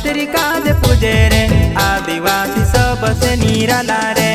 श्रीकांत पूजे रे आदिवासी सबसे निराला रे।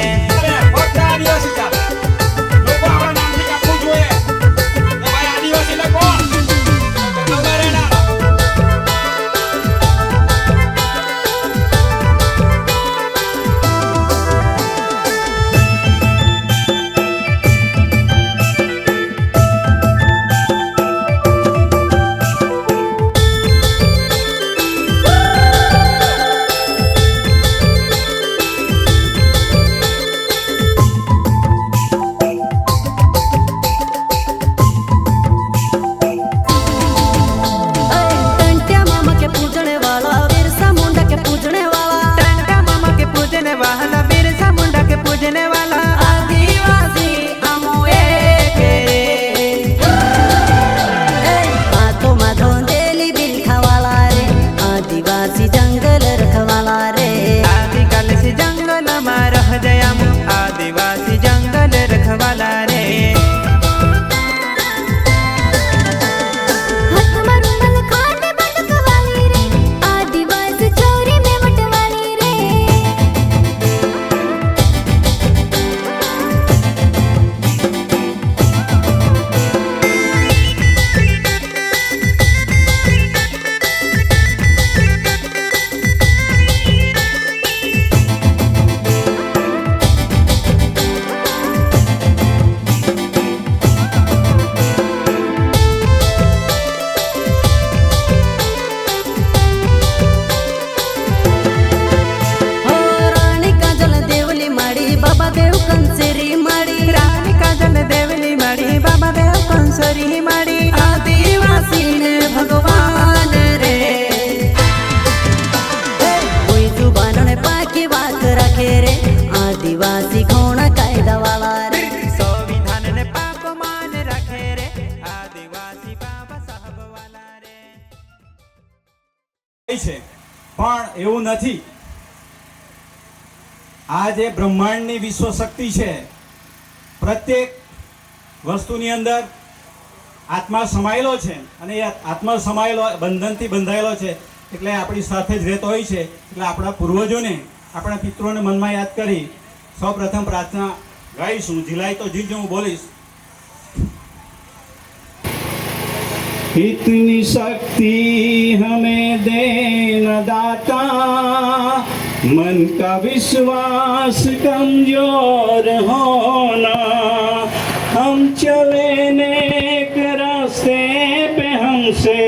आदिवासी जंगल रखवाला रे। आदिवासी चोरी में बटवाली रे। कंसरी माड़ी आदिवासी ने भगवान रे। कोई जुबान ने पाकी बात रखे रे आदिवासी कौन कायदा वाला रे। संविधान ने पाप मान रखे रे आदिवासी बाबा साहब वाला रे। पण એવું નથી। આ જે બ્રહ્માંડની વિશ્વ શક્તિ છે પ્રત્યેક વસ્તુની અંદર આત્મા સમાયેલો છે અને એ આત્મા સમાયેલો બંધનથી બંધાયેલો છે એટલે આપણી સાથે જ રહેતો હોય છે। એટલે આપણા પૂર્વજોને આપણા પિતૃઓને મનમાં યાદ કરી સૌપ્રથમ પ્રાર્થના ગાઈશું। ઝીલાય તો જીજો હું બોલીશ। इतनी शक्ति हमें देना दाता मन का विश्वास कमजोर होना हम चले नेक रास्ते पे हमसे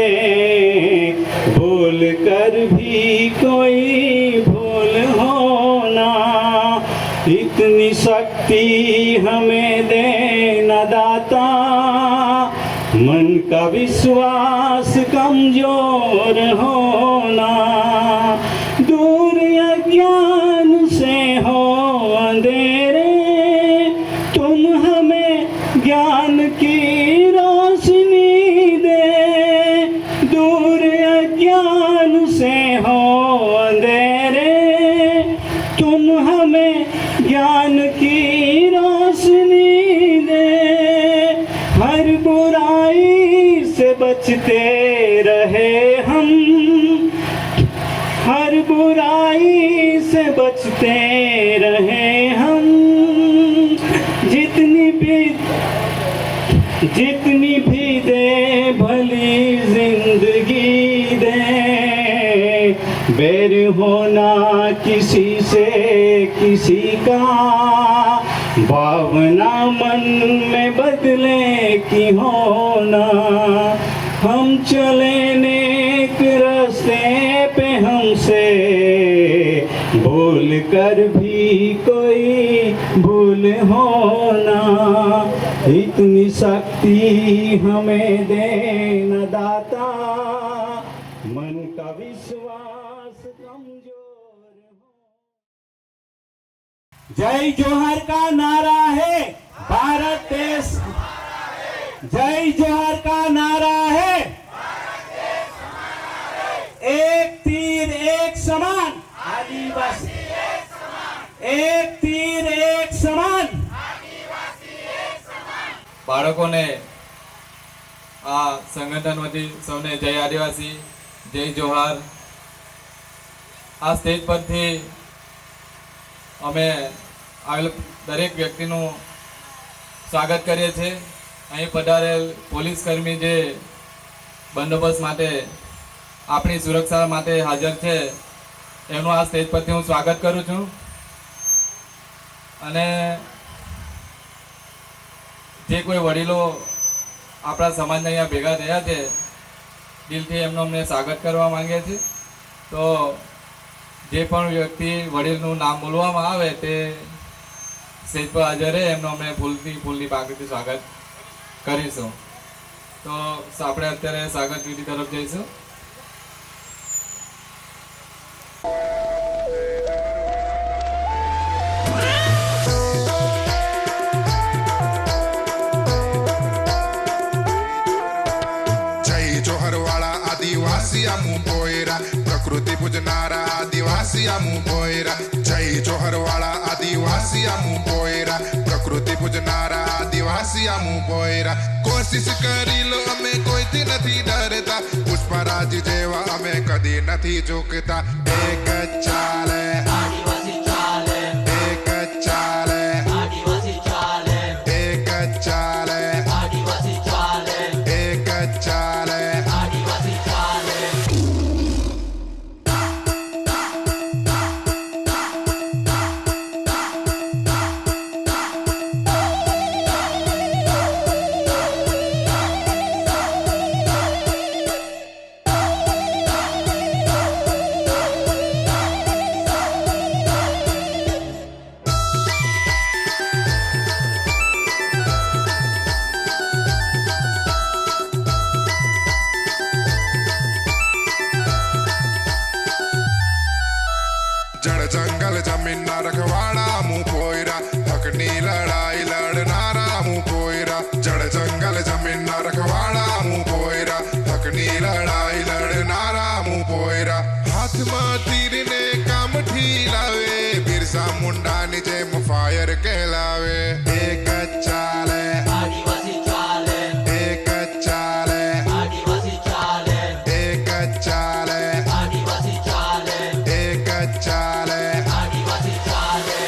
भूल कर भी कोई भूल होना इतनी शक्ति हमें देना दाता मन का विश्वास कमजोर होना दूर अज्ञान से हो अंधेरे तुम हमें ज्ञान की रोशनी दे दूर अज्ञान से हो अंधेरे तुम हमें ज्ञान की रोशनी दे हर बुराई से बचते रहे हम हर बुराई से बचते रहे हम जितनी भी दे भली जिंदगी दे बैर होना किसी से किसी का भावना मन में बदले की होना हम चले नेक रास्ते पे हमसे भूल कर भी कोई भूल होना इतनी शक्ति हमें देना दाता मन का विश्वास कमजोर हो। जय जोहर का नारा है भारत देश जय जोहर का नारा है एक तीर एक समान आदिवासी एक तीर एक समान બાળકોને આ સંગઠન વતી સૌને જય આદિવાસી જય જોહાર। આ સ્ટેજ પરથી અમે આવેલ દરેક વ્યક્તિનું સ્વાગત કરીએ છીએ. અહીં પધારેલ પોલીસ કર્મી જે બંદોબસ્ત માટે આપણી સુરક્ષા માટે હાજર છે એમનું આ સ્ટેજ પરથી હું સ્વાગત કરું છું. અને જે કોઈ વડીલો આપણા સમાજના અહીંયા ભેગા થયા છે દિલથી એમનું અમને સ્વાગત કરવા માંગે છે. તો જે પણ વ્યક્તિ વડીલનું નામ બોલવામાં આવે તે સ્ટેજ પર હાજર રહે એમનું અમે ફૂલની પાંખડીથી સ્વાગત કરીશું. તો આપણે અત્યારે સ્વાગત વિધિ તરફ જઈશું. आदिवासी आमू बोयरा प्रकृति पूजनारा आदिवासी आमू बोयरा जय जोहर वाला आदिवासी आमू बोयरा प्रकृति पूजनारा आदिवासी आमू बोयरा कोशिश करी लो અમે કોઈથી નથી ડરતા પુષ્પરાજ જેવા અમે કદી નથી ઝૂકતા એક જ ચાલે આદિવાસી ચાલે એક જ ચાલે આદિવાસી ચાલે એક જ ચાલે આદિવાસી ચાલે એક જ ચાલે આદિવાસી ચાલે. જળ જંગલ જમીન ના રખવાડા મું પોયરા હકની લડાઈ લડનારા મું પોયરા જળ જંગલ જમીન ના રખવાડા મું પોયરા હકની લડાઈ લડનારા મું પોયરા હાથમાં તીરને કામઠી લાવે બિરસા મુંડાની જેમ ફાયર કહેલાવે એક જ ચાલે આદિવાસી ચાલે એક જ ચાલે આદિવાસી ચાલે એક જ ચાલે આદિવાસી ચાલે એક જ ચાલે આદિવાસી ચાલે.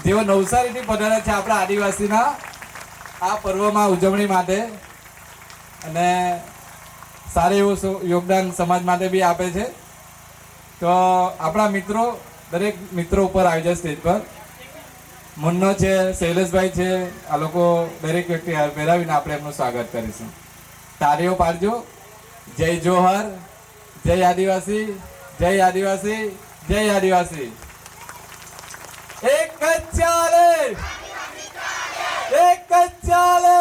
જેઓ નવસારીથી પધાર્યા છે આપણા આદિવાસીના આ પર્વમાં ઉજવણી માટે અને સારું એવું યોગદાન સમાજ માટે બી આપે છે. તો આપણા મિત્રો દરેક મિત્રો ઉપર આવી જાય સ્ટેજ પર. મુન્નો છે, શૈલેષભાઈ છે, આ લોકો દરેક વ્યક્તિ પહેરાવીને આપણે એમનું સ્વાગત કરીશું. તાળીઓ પાડજો. જય જોહર, જય આદિવાસી, જય આદિવાસી, જય આદિવાસી. એક જ ચાલે એક જ ચાલે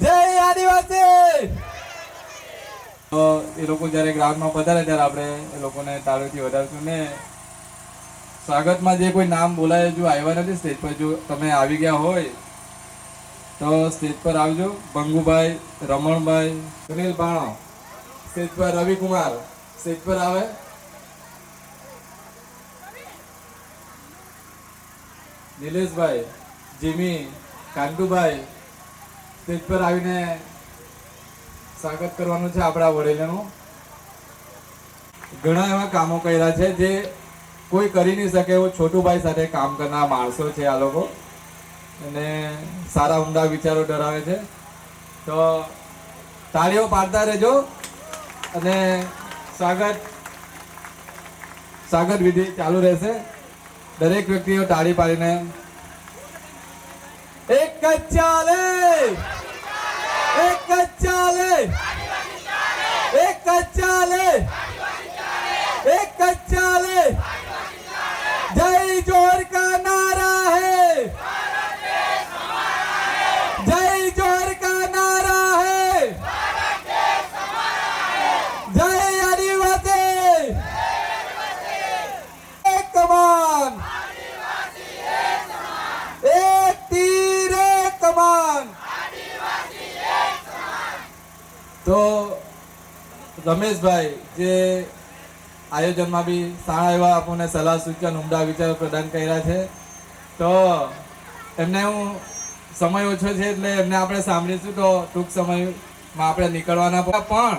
જય આદિવાસી. તો એ લોકો જ્યારે ગ્રાઉન્ડમાં પધારે ત્યારે આપણે એ લોકોને તાળીઓથી વધારશું ને સ્વાગતમાં જે કોઈ નામ બોલાય જો આવ્યા નથી સ્ટેજ પર, જો તમે આવી ગયા હોય તો સ્ટેજ પર આવજો. ભંગુભાઈ, રમણભાઈ, સુનિલ બાણો સ્ટેજ પર, રવિકુમાર સ્ટેજ પર આવે. નિલેશભાઈ, જીમી, કાંતુભાઈ સ્ટેજ પર આવીને સ્વાગત કરવાનું છે આપણા વડીલોનું. ઘણા એવા કામો કર્યા છે જે કોઈ કરી નહીં શકે એવું છોટુભાઈ સાથે કામ કરનાર માણસો છે આ લોકો અને સારા ઉમદા વિચારો ધરાવે છે. તો તાળીઓ પાડતા રહેજો અને સ્વાગત વિધિ ચાલુ રહેશે. દરેક વ્યક્તિઓ તાળી પાડીને એક જ ચાલે એક જ ચાલે એક જ ચાલે એક જ રમેશભાઈ જે આયોજનમાં બી સારા એવા આપણને સલાહ સૂચન ઉમદા વિચારો પ્રદાન કર્યા છે. તો એમને હું સમય ઓછો છે એટલે એમને આપણે સાંભળીશું. તો ટૂંક સમયમાં આપણે નીકળવાના પણ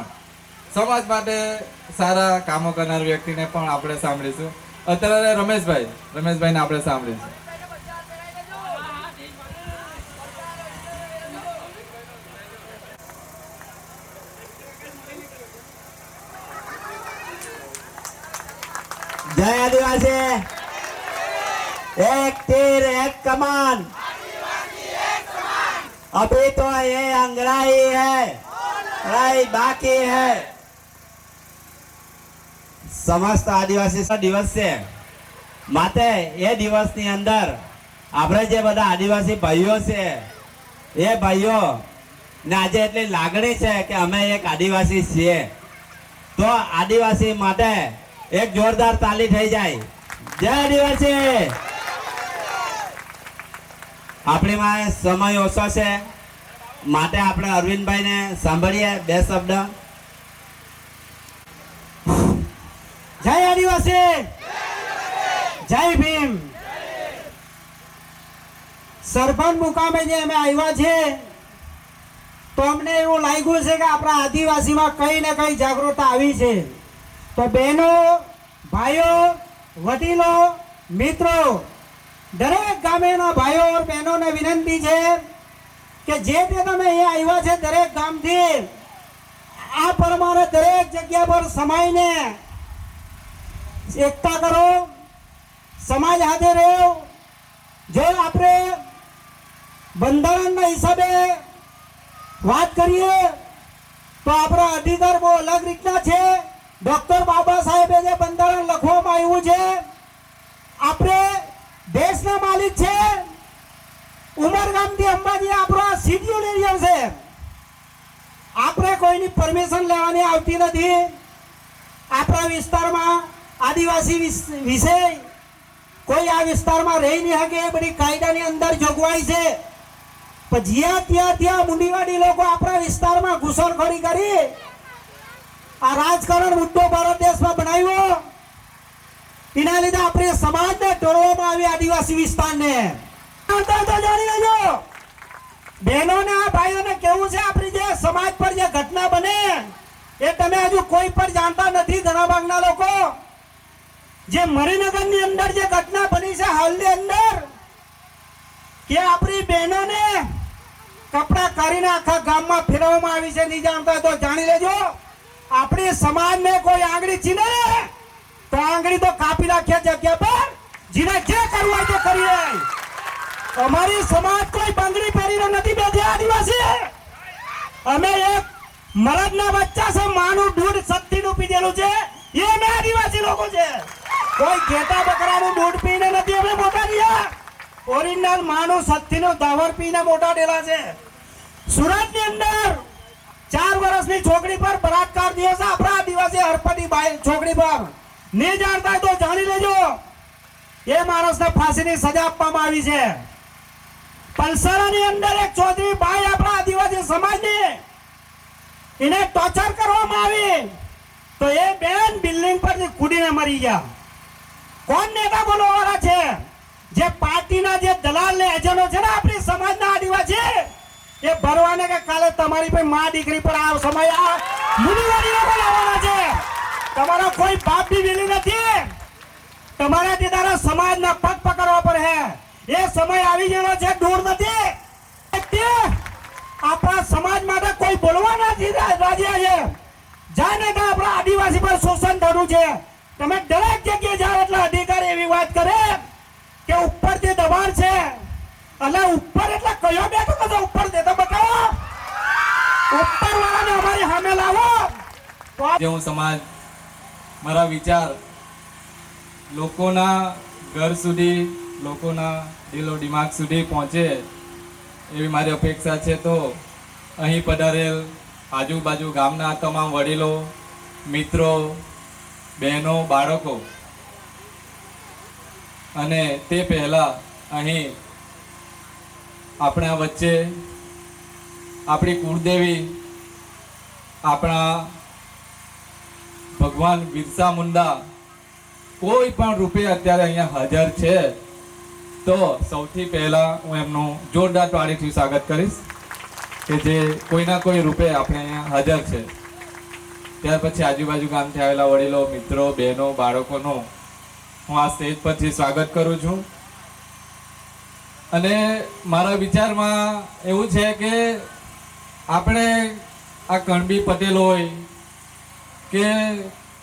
સમાજ માટે સારા કામો કરનાર વ્યક્તિને પણ આપણે સાંભળીશું. અત્યારે રમેશભાઈને આપણે સાંભળીશું. जय आदिवासी, एक तीर एक कमान, अभी तो ये अंगड़ाई है, अंगड़ाई बाकी है. समस्त आदिवासी दिवस છે માટે એ દિવસની અંદર આપણે જે બધા આદિવાસી ભાઈઓ છે એ ભાઈઓ ને આજે એટલી લાગણી છે કે અમે એક આદિવાસી છીએ. તો આદિવાસી માટે એક જોરદાર તાલી થઈ જાય. જય આદિવાસી. આપણી માં સમય ઓછો છે માટે આપણે અરવિંદભાઈને સાંભળીએ બે શબ્દ. જય આદિવાસી, જય ભીમ. સરપંચ મુકામે જે અમે આવ્યા છે તો અમને એવું લાગ્યું છે કે આપણા આદિવાસીમાં કઈ ને કઈ જાગૃતતા આવી છે. તો બહેનો, ભાઈઓ, વડીલો, મિત્રો, દરેક ગામેના ભાઈઓ और બહેનોને વિનંતી છે કે જે તે તમે અહીંયા આવ્યા છે દરેક ગામથી આ પ્રમાણે દરેક જગ્યા પર સમાઈને એકતા કરો, સમાજ હાથે રહો. જો આપણે બંધારણના હિસાબે વાત કરીએ તો આપણા અધિકાર બહુ અલગ રીતના છે. ડોક્ટર બાબા સાહેબે જે બંધારણ લખવામાં આવ્યું છે, આપણે દેશના માલિક છે. ઉમરગામથી અંબાજી આપણો શિડ્યુલ એરિયા છે. આપણે કોઈની પરમિશન લેવાની આવતી નથી. આપણા વિસ્તારમાં આદિવાસી વિશે કોઈ આ વિસ્તારમાં રહી નહીં શકે એ બધી કાયદાની અંદર જોગવાઈ છે. પણ જ્યાં ત્યાં મુંડીવાડી લોકો આપણા વિસ્તારમાં ઘૂસણખોરી કરી આ રાજકારણ મુદ્દો ભારત દેશમાં બનાવ્યો. એના લીધે આપણે સમાજને તોડવામાં આવી આદિવાસી વિસ્તારને. તો જાણી લેજો બહેનોને, આ ભાઈઓને કેવું છે આપણી જે સમાજ પર જે ઘટના બને એ તમે હજુ કોઈ પણ જાણતા નથી. ઘણા ભાગના લોકો જે મરીનગરની અંદર જે ઘટના બની છે હાલની અંદર કે આપણી બહેનોને કપડા કરીને આખા ગામમાં ફેરવવામાં આવી છે. નહીં જાણતા તો જાણી લેજો. આપણી સમાજને કોઈ આંગળી ચીને તો આંગળી તો કાપી નાખે જગ્યા પર. જેને જે કરવું હોય તે કરી લે. અમારી સમાજ કોઈ બંગડી પહેરીને નથી બેઠી આદિવાસી. અમે એક મરદના બચ્ચા છે, માનું દૂધ સત્તીનું પીધેલું છે એ અમે આદિવાસી લોકો છે. કોઈ ઘેટા બકરાનું દૂધ પીને નથી અમે મોટા થયા. ઓરિજિનલ માનું સત્તીનું દાવર પીને મોટા થયેલા છે. સુરતની અંદર 4 વર્ષની છોકરી પર બળાત્કાર થયો છે આપણા આદિવાસી હરપતિ બાઈ છોકરી પર. નહીં જાણતા તો જાણી લેજો. એ માણસને ફાંસીની સજા આપવામાં આવી છે. પલસારાની અંદર એક ચૌધરી બાઈ આપણા આદિવાસી સમાજની એને ટોર્ચર કરવામાં આવી તો એ બેન બિલ્ડિંગ પરથી કૂદીને મરી ગયા. કોણ નેતા બોલવાવાળા છે? જે પાર્ટીના જે દલાલ ને એજન્ટો છે ને આપણી સમાજના આદિવાસી એ ભરવાને કે કાલે તમારી ભાઈ માં દીકરી પર આ સમય આ મુનિવાડી લોકો લાવવાના છે. તમારો કોઈ બાપ બી વેલી નથી. તમારા દીદારા સમાજના પગ પકડવા પર હે. એ સમય આવી ગયેલો છે, દૂર નથી. આપણા સમાજ માટે કોઈ બોલવા નથી રાજી છે. જાણે કે આપણા આદિવાસી પર શોષણ થયું છે. તમે દરેક જગ્યાએ જાઓ એટલે અધિકારી એવી વાત કરે કે ઉપરથી દબાણ છે. એટલે ઉપર એટલે કયો બેઠો કદો ઉપર દેતો બતાવો. ઉપર વાળાને અમારી સામે લાવો. જે હું સમાજ મારા વિચાર લોકોના ઘર સુધી, લોકોના દિલો દિમાગ સુધી પહોંચે એવી મારી અપેક્ષા છે. તો અહીં પધારેલ આજુબાજુ ગામના તમામ વડીલો, મિત્રો, બહેનો, બાળકો અને તે પહેલાં અહીં આપણા વચ્ચે આપણી કુળદેવી, આપણા ભગવાન બિરસા મુંડા કોઈ પણ રૂપે અત્યારે અહીંયા હાજર છે, તો સૌથી પહેલા હું એમનું જોરદાર તાળીથી સ્વાગત કરીશ કે જે કોઈના કોઈ રૂપે આપણે અહીંયા હાજર છે. ત્યાર પછી આજુબાજુ ગામથી આવેલા વડીલો, મિત્રો, બહેનો, બાળકોનું હું આ સ્ટેજ પરથી સ્વાગત કરું છું. અને મારા વિચારમાં એવું છે કે આપણે આ કણબી પટેલ હોય કે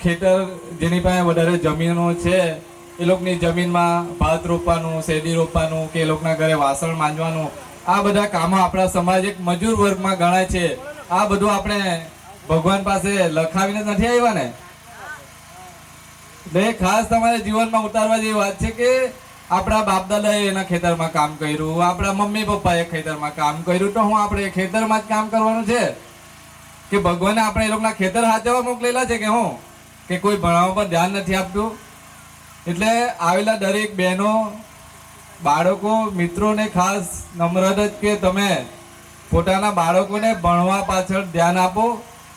ખેતર જેની પાસે વધારે જમીનો છે એ લોકોની જમીનમાં ભાત રોપવાનું, શેરડી રોપવાનું કે એ લોકોના ઘરે વાસણ માંજવાનું, આ બધા કામો આપણા સમાજ એક મજૂર વર્ગમાં ગણાય છે. આ બધું આપણે ભગવાન પાસે લખાવીને નથી આવ્યા ને. એટલે ખાસ તમારે જીવનમાં ઉતારવા જેવી વાત છે કે આપણા બાપ દાદાએ એના ખેતરમાં કામ કર્યું, આપણા મમ્મી પપ્પાએ ખેતરમાં કામ કર્યું, તો હું આપણે ખેતરમાં જ કામ કરવાનું છે કે ભગવાને આપણે એ લોકોના ખેતર હાચવવા મોકલેલા છે કે હું કે કોઈ ભણાવવા પર ધ્યાન નથી આપતું. એટલે આવેલા દરેક બહેનો, બાળકો, મિત્રોને ખાસ નમ્ર જ કે તમે પોતાના બાળકોને ભણવા પાછળ ધ્યાન આપો.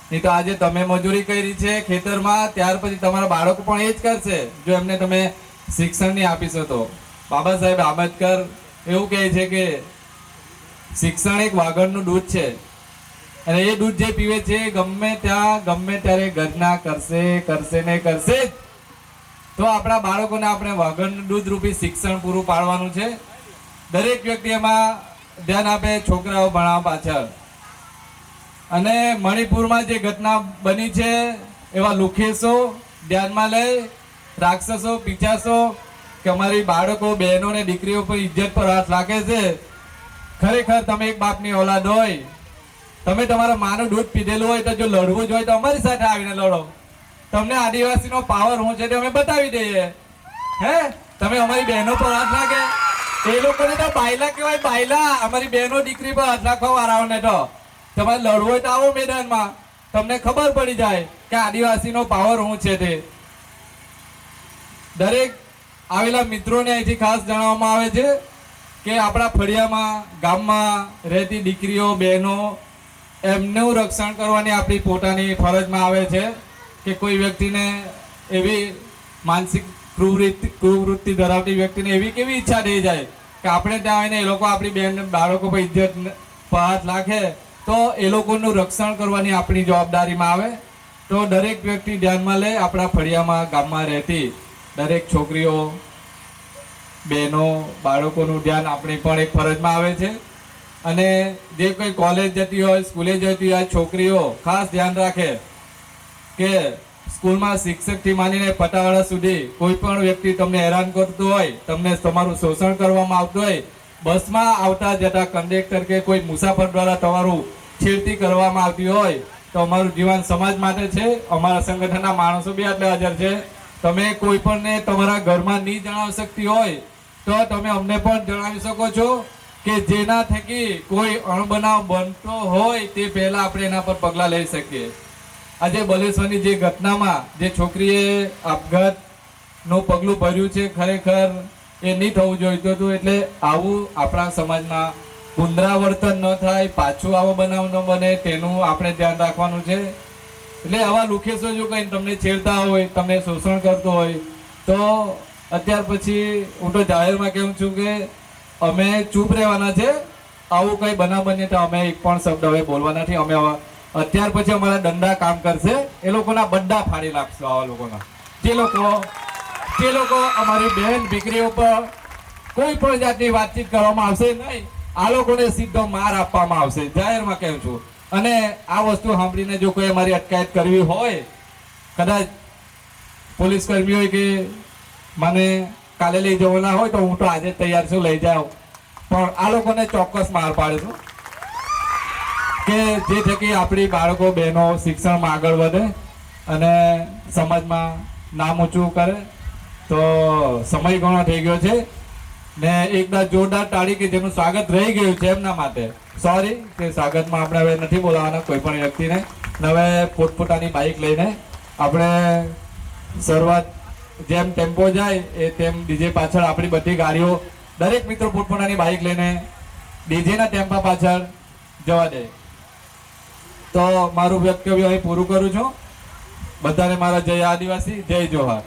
નહીં તો આજે તમે મજૂરી કરી છે ખેતરમાં, ત્યાર પછી તમારા બાળકો પણ એ જ કરશે જો એમને તમે શિક્ષણ નહીં આપીશો તો. બાબા સાહેબ આંબેડકર એવું કહે છે કે શિક્ષણ એક વાઘણનું દૂધ છે અને એ દૂધ જે પીવે છે ગમે ત્યાં ગમે ત્યારે ગર્જના કરશે ને કરશે જ. તો આપણા બાળકોને આપણે વાઘણનું દૂધ રૂપી શિક્ષણ પૂરું પાડવાનું છે. દરેક વ્યક્તિ એમાં ધ્યાન આપે છોકરાઓ ભણાવવા પાછળ. અને મણિપુરમાં જે ઘટના બની છે એવા લુખેશો ધ્યાનમાં લઈ, રાક્ષસો, પિચાસો કે અમારી બાળકો, બહેનો ને દીકરીઓ પર ઇજ્જત પર હાથ લાગે છે. ખરેખર તમે એક બાપની ઓલાદ હોય, તમે તમારા માનું દૂધ પીધેલું હોય તો જો લડવું જ હોય તો અમારી સાથે આવીને લડો. તમને આદિવાસીનો પાવર શું છે તે અમે બતાવી દઈએ. હે તમે અમારી બહેનો પર હાથ લાગે, એ લોકોને તો બાયલા કહેવાય, બાયલા. અમારી બહેનો દીકરી પર હાથ લાખવા વાળાઓને તો તમારે લડવું હોય તો આવો મેદાનમાં, તમને ખબર પડી જાય કે આદિવાસીનો પાવર શું છે તે. દરેક આવેલા મિત્રોને અહીંથી ખાસ જણાવવામાં આવે છે કે આપણા ફળિયામાં, ગામમાં રહેતી દીકરીઓ, બહેનો, એમનું રક્ષણ કરવાની આપણી પોતાની ફરજમાં આવે છે કે કોઈ વ્યક્તિને એવી માનસિક કુવૃત્તિ ધરાવતી વ્યક્તિને એવી કેવી ઈચ્છા થઈ જાય કે આપણે ત્યાં આવીને એ લોકો આપણી બહેન, બાળકો પર ઇજ્જત પર હાથ લાગે, તો એ લોકોનું રક્ષણ કરવાની આપણી જવાબદારીમાં આવે. તો દરેક વ્યક્તિ ધ્યાનમાં લે. આપણા ફળિયામાં, ગામમાં રહેતી દરેક છોકરીઓ, બહેનો, બાળકોનું ધ્યાન આપણી પણ એક ફરજમાં આવે છે. અને જે કોઈ કોલેજ જતી હોય, સ્કૂલે જતી હોય છોકરીઓ ખાસ ધ્યાન રાખે કે સ્કૂલમાં શિક્ષકથી માંડીને પટાવાળા સુધી કોઈ પણ વ્યક્તિ તમને હેરાન કરતું હોય, તમને તમારું શોષણ કરવામાં આવતું હોય, બસમાં આવતા જતા કંડક્ટર કે કોઈ મુસાફર દ્વારા તમારું છેડતી કરવામાં આવતી હોય, તો અમારું જીવન સમાજ માટે છે. અમારા સંગઠનના માણસો બી આટલે હાજર છે. તમે કોઈ પણને તમારા ઘરમાં નહીં જણાવી શકતી હોય તો તમે અમને પણ જણાવી શકો છો કે જેના થકી કોઈ અણબનાવ બનતો હોય તે પહેલા આપણે એના પર પગલાં લઈ શકીએ. આજે બલેશ્વરની જે ઘટનામાં જે છોકરીએ આપઘાતનું પગલું ભર્યું છે, ખરેખર એ નહીં થવું જોઈતું હતું. એટલે આવું આપણા સમાજમાં પુનરાવર્તન ન થાય, પાછું આવો બનાવ ન બને તેનું આપણે ધ્યાન રાખવાનું છે. એટલે આવા લુખેશો જો કંઈ તમને છેડતા હોય, તમને શોષણ કરતો હોય, તો અત્યાર પછી હું તો જાહેરમાં કહું છું કે અમે ચૂપ રહેવાના છે. આવું કંઈ બનાવ બને તો અમે એક પણ શબ્દ હવે બોલવાના નથી. અમે અત્યાર પછી અમારા દંડા કામ કરશે, એ લોકોના બड्डा ફાડી નાખશું. આવા લોકોના જે લોકો અમારી બહેન દીકરીઓ પર કોઈ પણ જાતની વાતચીત કરવામાં આવશે નહીં, આ લોકોને સીધો માર આપવામાં આવશે, જાહેરમાં કહું છું. અને આ વસ્તુ સાંભળીને જો કોઈ અમારી અટકાયત કરવી હોય, કદાચ પોલીસ કર્મી હોય કે મને કાલે લઈ જવાના હોય તો હું તો આજે તૈયાર છું, લઈ જાઉં. પણ આ લોકોને ચોક્કસ માર પાડીશું કે જે થકી આપણી બાળકો, બહેનો શિક્ષણમાં આગળ વધે અને સમાજમાં નામ ઊંચું કરે. તો સમય ઘણો થઈ ગયો છે ને એકદમ જોરદાર તાળી કે જેનું સ્વાગત રહી ગયું છે એમના માટે સોરી કે સ્વાગતમાં આપણે હવે નથી બોલાવવાના કોઈ પણ વ્યક્તિને. હવે પોતપોતાની બાઇક લઈને આપણે શરૂઆત જેમ ટેમ્પો જાય એ તેમ ડીજે પાછળ આપણી બધી ગાડીઓ, દરેક મિત્રો પોતપોતાની બાઇક લઈને ડીજેના ટેમ્પા પાછળ જવા દે. તો મારું વક્તવ્ય અહીં પૂરું કરું છું. બધાને મારા જય આદિવાસી, જય જોહાર.